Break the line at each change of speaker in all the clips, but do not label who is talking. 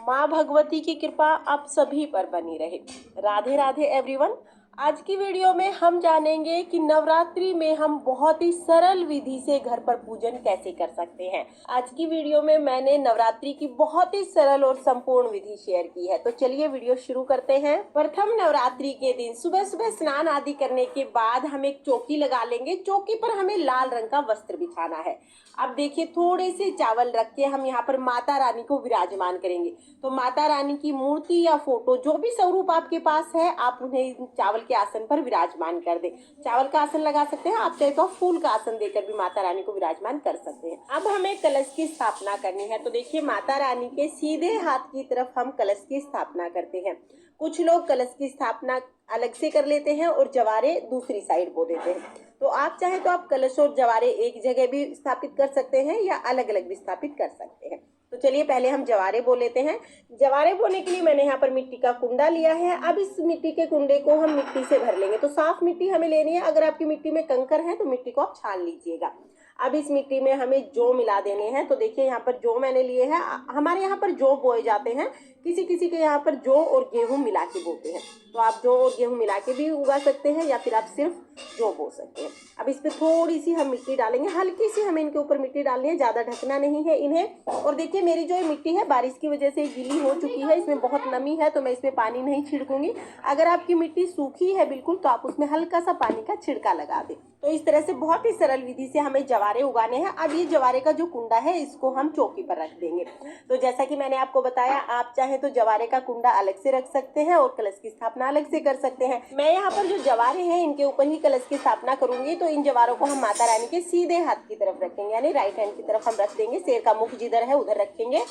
माँ भगवती की कृपा आप सभी पर बनी रहे। राधे राधे एवरीवन। आज की वीडियो में हम जानेंगे कि नवरात्रि में हम बहुत ही सरल विधि से घर पर पूजन कैसे कर सकते हैं। आज की वीडियो में मैंने नवरात्रि की बहुत ही सरल और संपूर्ण विधि शेयर की है। तो चलिए वीडियो शुरू करते हैं। प्रथम नवरात्रि के दिन सुबह सुबह स्नान आदि करने के बाद हम एक चौकी लगा लेंगे। चौकी पर हमें लाल रंग का वस्त्र बिछाना है। अब देखिए थोड़े से चावल रख के हम यहाँ पर माता रानी को विराजमान करेंगे। तो माता रानी की मूर्ति या फोटो जो भी स्वरूप आपके पास है आप उन्हें चावल के आसन पर विराजमान कर दें। चावल का आसन लगा सकते हैं, आप चाहे तो फूल का आसन देकर भी माता रानी को विराजमान कर सकते हैं। अब हमें कलश की स्थापना करनी है। तो देखिए माता रानी के सीधे हाथ की तरफ हम कलश की स्थापना करते हैं। कुछ लोग कलश की स्थापना अलग से कर लेते हैं और जवारे दूसरी साइड बो देते हैं। तो आप चाहे तो आप कलश और जवारे एक जगह भी स्थापित कर सकते हैं या अलग अलग भी स्थापित कर सकते हैं। तो चलिए पहले हम जवारे बो लेते हैं। जवारे बोने के लिए मैंने यहाँ पर मिट्टी का कुंडा लिया है। अब इस मिट्टी के कुंडे को हम मिट्टी से भर लेंगे। तो साफ मिट्टी हमें लेनी है। अगर आपकी मिट्टी में कंकर है तो मिट्टी को आप छान लीजिएगा। अब इस मिट्टी में हमें जौ मिला देने हैं। तो देखिए यहाँ पर जौ मैंने लिए हैं। हमारे यहाँ पर जौ बोए जाते हैं, किसी किसी के यहाँ पर जौ और गेहूं मिला के बोते हैं। तो आप जौ और गेहूं मिला के भी उगा सकते हैं या फिर आप सिर्फ जौ बो सकते हैं। अब इस पर थोड़ी सी हम मिट्टी डालेंगे, हल्की सी हमें इनके ऊपर मिट्टी डालनी है, ज़्यादा ढकना नहीं है इन्हें। और देखिए मेरी जो मिट्टी है बारिश की वजह से गीली हो चुकी है, इसमें बहुत नमी है तो मैं इसमें पानी नहीं छिड़कूंगी। अगर आपकी मिट्टी सूखी है बिल्कुल तो आप उसमें हल्का सा पानी का छिड़का लगा दें। तो इस तरह से बहुत ही सरल विधि से हमें जवारे उगाने हैं। अब ये जवारे का जो कुंडा है इसको हम चौकी पर रख देंगे। तो जैसा कि मैंने आपको बताया, आप चाहे तो जवारे का कुंडा अलग से रख सकते हैं और कलश की स्थापना अलग से कर सकते हैं। मैं यहाँ पर जो जवारे हैं इनके ऊपर ही कलश की स्थापना करूंगी। तो इन जवारों को हम माता रानी के सीधे हाथ की तरफ रखेंगे, यानी राइट हैंड की तरफ हम रख देंगे। शेर का मुख जिधर है उधर रखेंगे।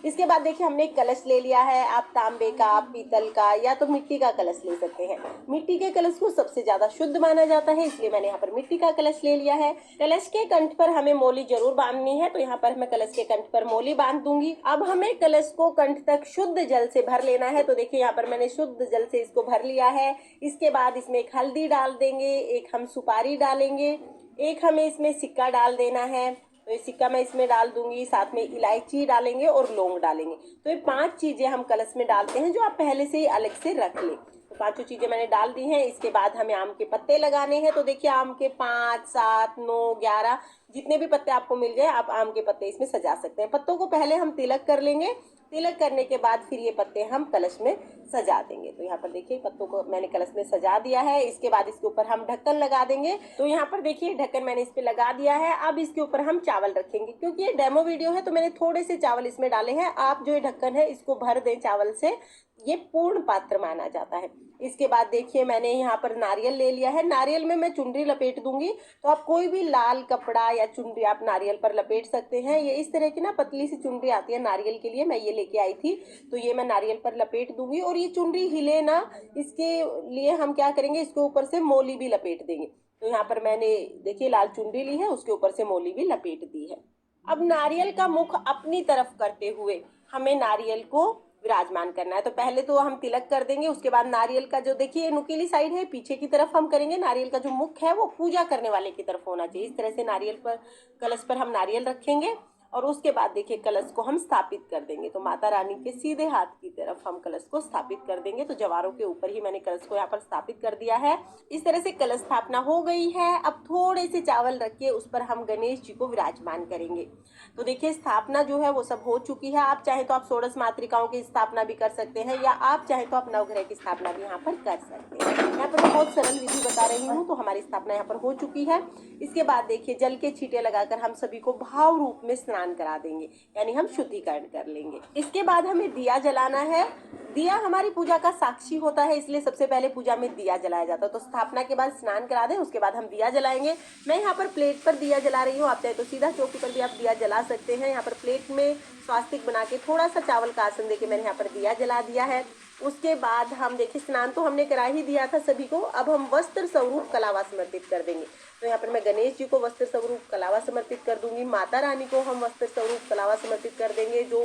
इसके बाद देखिए हमने एक कलश ले लिया है। आप तांबे का, पीतल का या तो मिट्टी का कलश ले सकते हैं। मिट्टी के कलश को सबसे ज्यादा शुद्ध माना जाता है, इसलिए मैंने यहाँ पर मिट्टी का कलश ले लिया है। कलश के कंठ पर हमें मोली जरूर बांधनी है, तो यहाँ पर मैं कलश के कंठ पर मोली बांध दूंगी। अब हमें कलश को कंठ तक शुद्ध जल से भर लेना है। तो देखिए यहाँ पर मैंने शुद्ध जल से इसको भर लिया है। इसके बाद इसमें एक हल्दी डाल देंगे, एक हम सुपारी डालेंगे, एक हमें इसमें सिक्का डाल देना है। तो ये सिक्का मैं इसमें डाल दूंगी, साथ में इलायची डालेंगे और लौंग डालेंगे। तो ये 5 चीजें हम कलश में डालते हैं जो आप पहले से ही अलग से रख लें। तो 5 चीजें मैंने डाल दी हैं। इसके बाद हमें आम के पत्ते लगाने हैं। तो देखिए आम के 5, 7, 9, 11 जितने भी पत्ते आपको मिल जाए आप आम के पत्ते इसमें सजा सकते हैं। पत्तों को पहले हम तिलक कर लेंगे। तिलक करने के बाद फिर ये पत्ते हम कलश में सजा देंगे। तो यहाँ पर देखिए पत्तों को मैंने कलश में सजा दिया है। इसके बाद इसके ऊपर हम ढक्कन लगा देंगे। तो यहाँ पर देखिए ढक्कन मैंने इस पे लगा दिया है। अब इसके ऊपर हम चावल रखेंगे। क्योंकि ये डेमो वीडियो है तो मैंने थोड़े से चावल इसमें डाले हैं। आप जो ये ढक्कन है इसको भर दें चावल से, ये पूर्ण पात्र माना जाता है। इसके बाद देखिए मैंने यहाँ पर नारियल ले लिया है। नारियल में मैं चुनरी लपेट दूंगी। तो आप कोई भी लाल कपड़ा या चुनरी आप नारियल पर लपेट सकते हैं। ये इस तरह की ना पतली सी चुनरी आती है नारियल के लिए, मैं ये लेके आई थी। तो ये मैं नारियल पर लपेट दूंगी और ये चुनरी हिले ना, इसके लिए हम क्या करेंगे, इसके ऊपर से मोली भी लपेट देंगे। तो यहाँ पर मैंने देखिए लाल चुनरी ली है, उसके ऊपर से मोली भी लपेट दी है। अब नारियल का मुख अपनी तरफ करते हुए हमें नारियल को विराजमान करना है। तो पहले तो हम तिलक कर देंगे, उसके बाद नारियल का जो देखिए नुकीली साइड है पीछे की तरफ हम करेंगे। नारियल का जो मुख है वो पूजा करने वाले की तरफ होना चाहिए। इस तरह से नारियल पर, कलश पर हम नारियल रखेंगे और उसके बाद देखिए कलश को हम स्थापित कर देंगे। तो माता रानी के सीधे हाथ की तरफ हम कलश को स्थापित कर देंगे। तो जवारों के ऊपर ही मैंने कलश को यहाँ पर स्थापित कर दिया है। इस तरह से कलश स्थापना हो गई है। अब थोड़े से चावल रख के उस पर हम गणेश जी को विराजमान करेंगे। तो देखिए स्थापना जो है वो सब हो चुकी है। आप चाहे तो आप षोडश मातृकाओं की स्थापना भी कर सकते हैं या आप चाहे तो आप नवग्रह की स्थापना भी यहाँ पर कर सकते हैं। यहाँ पर मैं बहुत सरल विधि बता रही हूँ। तो हमारी स्थापना यहाँ पर हो चुकी है। इसके बाद देखिए जल के छींटे लगाकर हम सभी को भाव रूप में स्नान करा देंगे, यानी हम शुद्धिकरण कर लेंगे। इसके बाद हमें दिया जलाना है। दिया हमारी पूजा का साक्षी होता है, इसलिए सबसे पहले पूजा में दिया जलाया जाता है। तो स्थापना के बाद स्नान करा दें, उसके बाद हम दिया जलाएंगे। मैं यहाँ पर प्लेट पर दिया जला रही हूँ, आप चाहे तो सीधा चौकी पर भी आप दिया जला सकते हैं। यहाँ पर प्लेट में स्वास्तिक बना के थोड़ा सा चावल का आसन देके मैंने यहाँ पर दिया जला दिया है। उसके बाद हम देखिए स्नान तो हमने करा ही दिया था सभी को। अब हम वस्त्र स्वरूप कलावा समर्पित कर देंगे। तो यहाँ पर मैं गणेश जी को वस्त्र स्वरूप कलावा समर्पित कर दूंगी। माता रानी को हम वस्त्र स्वरूप कलावा समर्पित कर देंगे। जो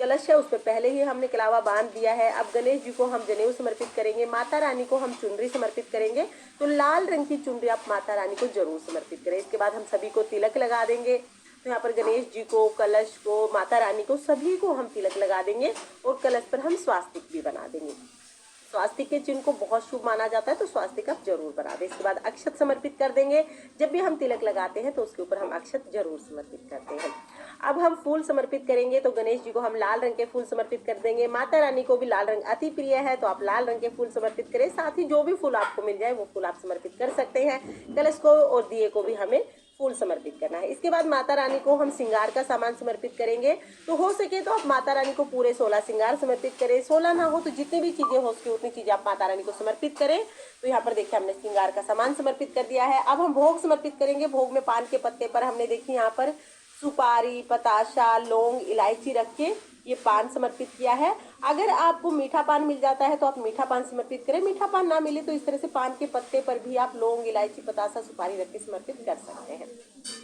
कलश है उस पर पहले ही हमने कलावा बांध दिया है। अब गणेश जी को हम जनेऊ समर्पित करेंगे, माता रानी को हम चुनरी समर्पित करेंगे। तो लाल रंग की चुनरी आप माता रानी को जरूर समर्पित करें। इसके बाद हम सभी को तिलक लगा देंगे। तो यहाँ पर गणेश जी को, कलश को, माता रानी को, सभी को हम तिलक लगा देंगे और कलश पर हम स्वास्तिक भी बना देंगे। स्वास्तिक के चिन्ह को बहुत शुभ माना जाता है, तो स्वास्तिक आप जरूर बना दें। इसके बाद अक्षत समर्पित कर देंगे। जब भी हम तिलक लगाते हैं तो उसके ऊपर हम अक्षत जरूर समर्पित करते हैं। अब हम फूल समर्पित करेंगे, तो गणेश जी को हम लाल रंग के फूल समर्पित कर देंगे। माता रानी को भी लाल रंग अति प्रिय है, तो आप लाल रंग के फूल समर्पित करें। साथ ही जो भी फूल आपको मिल जाए वो फूल आप समर्पित कर सकते हैं। कलश को और दिए को भी हमें फूल समर्पित करना है। इसके बाद माता रानी को हम श्रृंगार का सामान समर्पित करेंगे। तो हो सके तो आप माता रानी को पूरे 16 श्रृंगार समर्पित करें। 16 ना हो तो जितनी भी चीजें हो सके उतनी चीजें आप माता रानी को समर्पित करें। तो यहाँ पर देखिए हमने श्रृंगार का सामान समर्पित कर दिया है। अब हम भोग समर्पित करेंगे। भोग में पान के पत्ते पर हमने देखिए यहाँ पर सुपारी, पताशा, लौंग, इलायची रख के ये पान समर्पित किया है। अगर आपको मीठा पान मिल जाता है तो आप मीठा पान समर्पित करें। मीठा पान ना मिले तो इस तरह से पान के पत्ते पर भी आप लौंग, इलायची, पतासा, सुपारी रख के समर्पित कर सकते हैं।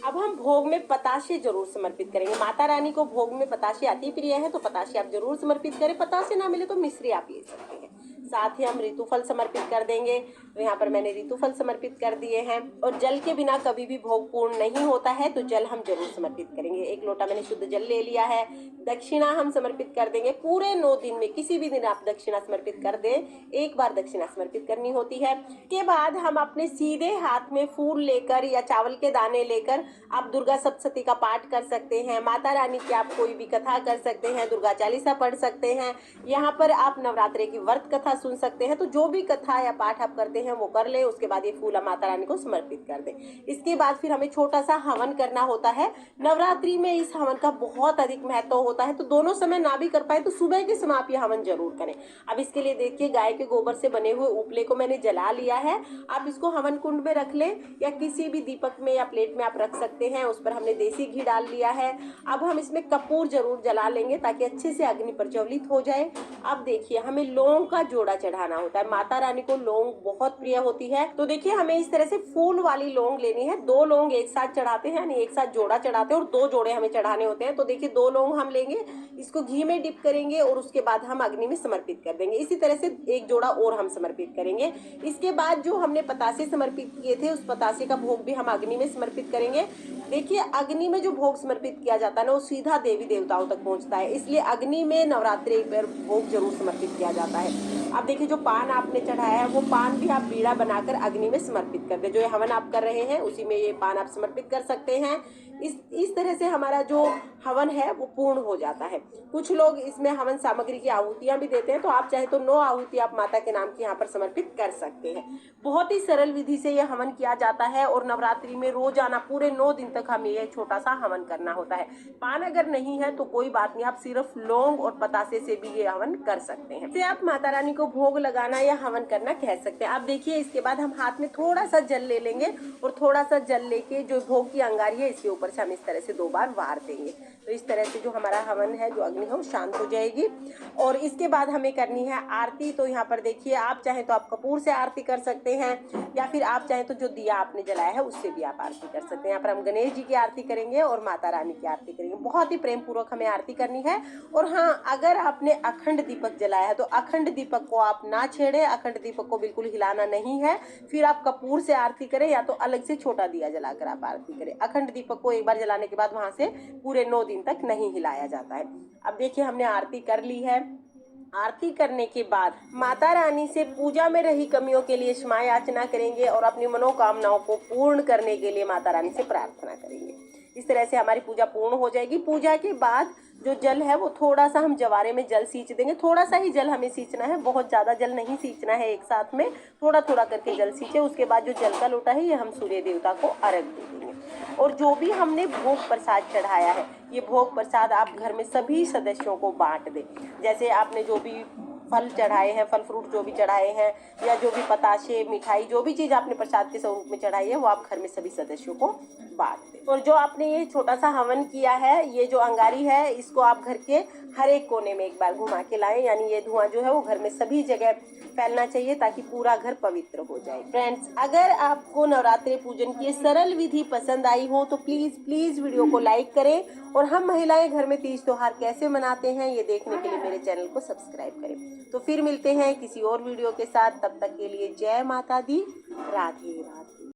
अब हम भोग में पताशे जरूर समर्पित करेंगे। माता रानी को भोग में पताशे अति प्रिय है, तो पताशे आप जरूर समर्पित करें। पताशे ना मिले तो मिश्री आप ले सकते हैं। साथ ही हम ऋतुफल समर्पित कर देंगे। तो यहाँ पर मैंने ऋतुफल समर्पित कर दिए हैं। और जल के बिना कभी भी भोग पूर्ण नहीं होता है, तो जल हम जरूर समर्पित करेंगे। 1 लोटा मैंने शुद्ध जल ले लिया है। दक्षिणा हम समर्पित कर देंगे। पूरे 9 दिन में किसी भी दिन आप दक्षिणा समर्पित कर दें, एक बार दक्षिणा समर्पित करनी होती है। के बाद हम अपने सीधे हाथ में फूल लेकर या चावल के दाने लेकर आप दुर्गा सप्तशती का पाठ कर सकते हैं। माता रानी की आप कोई भी कथा कर सकते हैं, दुर्गा चालीसा पढ़ सकते हैं। यहाँ पर आप नवरात्रि की व्रत कथा सुन सकते हैं। तो जो भी कथा या पाठ आप करते हैं वो कर ले। उसके बाद ये फूल माता रानी को समर्पित कर दें। इसके बाद फिर हमें छोटा सा हवन करना होता है। नवरात्रि में इस हवन का बहुत अधिक महत्व होता है, तो दोनों समय ना भी कर पाए तो सुबह के समय आप ये हवन जरूर करें। अब इसके लिए देखिए गाय के गोबर से बने हुए उपले को मैंने जला लिया है। आप इसको हवन कुंड में रख लें या किसी भी दीपक में या प्लेट में आप रख सकते हैं। उस पर हमने देसी घी डाल लिया है। अब हम इसमें कपूर जरूर जला लेंगे ताकि अच्छे से अग्नि प्रज्वलित हो जाए। अब देखिए हमें लौंग का जोड़ा चढ़ाना होता है। माता रानी को लौंग बहुत प्रिय होती है, तो देखिए हमें इस तरह से फूल वाली लौंग लेनी है। 2 लौंग एक साथ चढ़ाते हैं, यानी एक साथ जोड़ा चढ़ाते हैं और 2 जोड़े हमें चढ़ाने होते हैं। तो देखिए 2 लौंग हम लेंगे, इसको घी में डिप करेंगे और उसके बाद हम अग्नि में समर्पित कर देंगे। इसी तरह से 1 जोड़ा और हम समर्पित करेंगे। इसके बाद जो हमने पतासे समर्पित किए थे उस पतासे का भोग भी हम अग्नि में समर्पित करेंगे। देखिए अग्नि में जो भोग समर्पित किया जाता है ना वो सीधा देवी देवताओं तक पहुंचता है, इसलिए अग्नि में नवरात्रि पर भोग जरूर समर्पित किया जाता है। अब देखिए जो पान आपने चढ़ाया है वो पान भी आप बीड़ा बनाकर अग्नि में समर्पित कर दे। जो ये हवन आप कर रहे हैं उसी में ये पान आप समर्पित कर सकते हैं। इस तरह से हमारा जो हवन है वो पूर्ण हो जाता है। कुछ लोग इसमें हवन सामग्री की आहुतियां भी देते हैं, तो आप चाहे तो 9 आहुति आप माता के नाम की यहाँ पर समर्पित कर सकते हैं। बहुत ही सरल विधि से यह हवन किया जाता है और नवरात्रि में रोजाना पूरे 9 दिन तक हमें यह छोटा सा हवन करना होता है। पान अगर नहीं है तो कोई बात नहीं, आप सिर्फ लौंग और पतासे से भी ये हवन कर सकते हैं। इसे आप माता रानी को भोग लगाना या हवन करना कह सकते हैं। आप देखिए इसके बाद हम हाथ में थोड़ा सा जल ले लेंगे और थोड़ा सा जल लेके जो भोग की अंगारी है इसके ऊपर से हम इस तरह से 2 बार वार देंगे। तो इस तरह से जो हमारा हवन है, जो अग्नि है वो शांत हो जाएगी। और इसके बाद हमें करनी है आरती। तो यहाँ पर देखिए आप चाहें तो आप कपूर से आरती कर सकते हैं या फिर आप चाहें तो जो दिया आपने जलाया है उससे भी आप आरती कर सकते हैं। यहाँ पर हम गणेश जी की आरती करेंगे और माता रानी की आरती करेंगे। बहुत ही प्रेम पूर्वक हमें आरती करनी है। और हाँ, अगर आपने अखंड दीपक जलाया है तो अखंड दीपक को आप ना छेड़े, अखंड दीपक को बिल्कुल हिलाना नहीं है। फिर आप कपूर से आरती करें या तो अलग से छोटा दिया जलाकर आप आरती करें। अखंड दीपक को एक बार जलाने के बाद वहां से पूरे 9 दिन तक नहीं हिलाया जाता है। अब देखिए हमने आरती कर ली है। आरती करने के बाद माता रानी से पूजा में रही कमियों के लिए क्षमा याचना करेंगे और अपनी मनोकामनाओं को पूर्ण करने के लिए माता रानी से प्रार्थना करेंगे। इस तरह से हमारी पूजा पूर्ण हो जाएगी। पूजा के बाद जो जल है वो थोड़ा सा हम जवारे में जल सींच देंगे। थोड़ा सा ही जल हमें सींचना है, बहुत ज़्यादा जल नहीं सींचना है, एक साथ में थोड़ा थोड़ा करके जल सींचे। उसके बाद जो जल का लोटा है ये हम सूर्य देवता को अर्घ्य दे देंगे। और जो भी हमने भोग प्रसाद चढ़ाया है ये भोग प्रसाद आप घर में सभी सदस्यों को बांट दें। जैसे आपने जो भी फल चढ़ाए हैं, फल फ्रूट जो भी चढ़ाए हैं या जो भी पताशे, मिठाई, जो भी चीज़ आपने प्रसाद के स्वरूप में चढ़ाई है वो आप घर में सभी सदस्यों को बांट दें। और जो आपने ये छोटा सा हवन किया है, ये जो अंगारी है, इसको आप घर के हर एक कोने में एक बार घुमा के लाएं, यानी ये धुआं जो है वो घर में सभी जगह फैलना चाहिए ताकि पूरा घर पवित्र हो जाए। फ्रेंड्स, अगर आपको नवरात्रि पूजन की सरल विधि पसंद आई हो तो प्लीज वीडियो को लाइक करें और हम महिलाएं घर में तीज त्योहार कैसे मनाते हैं ये देखने के लिए मेरे चैनल को सब्सक्राइब करें। तो फिर मिलते हैं किसी और वीडियो के साथ, तब तक के लिए जय माता दी, राधे राधे।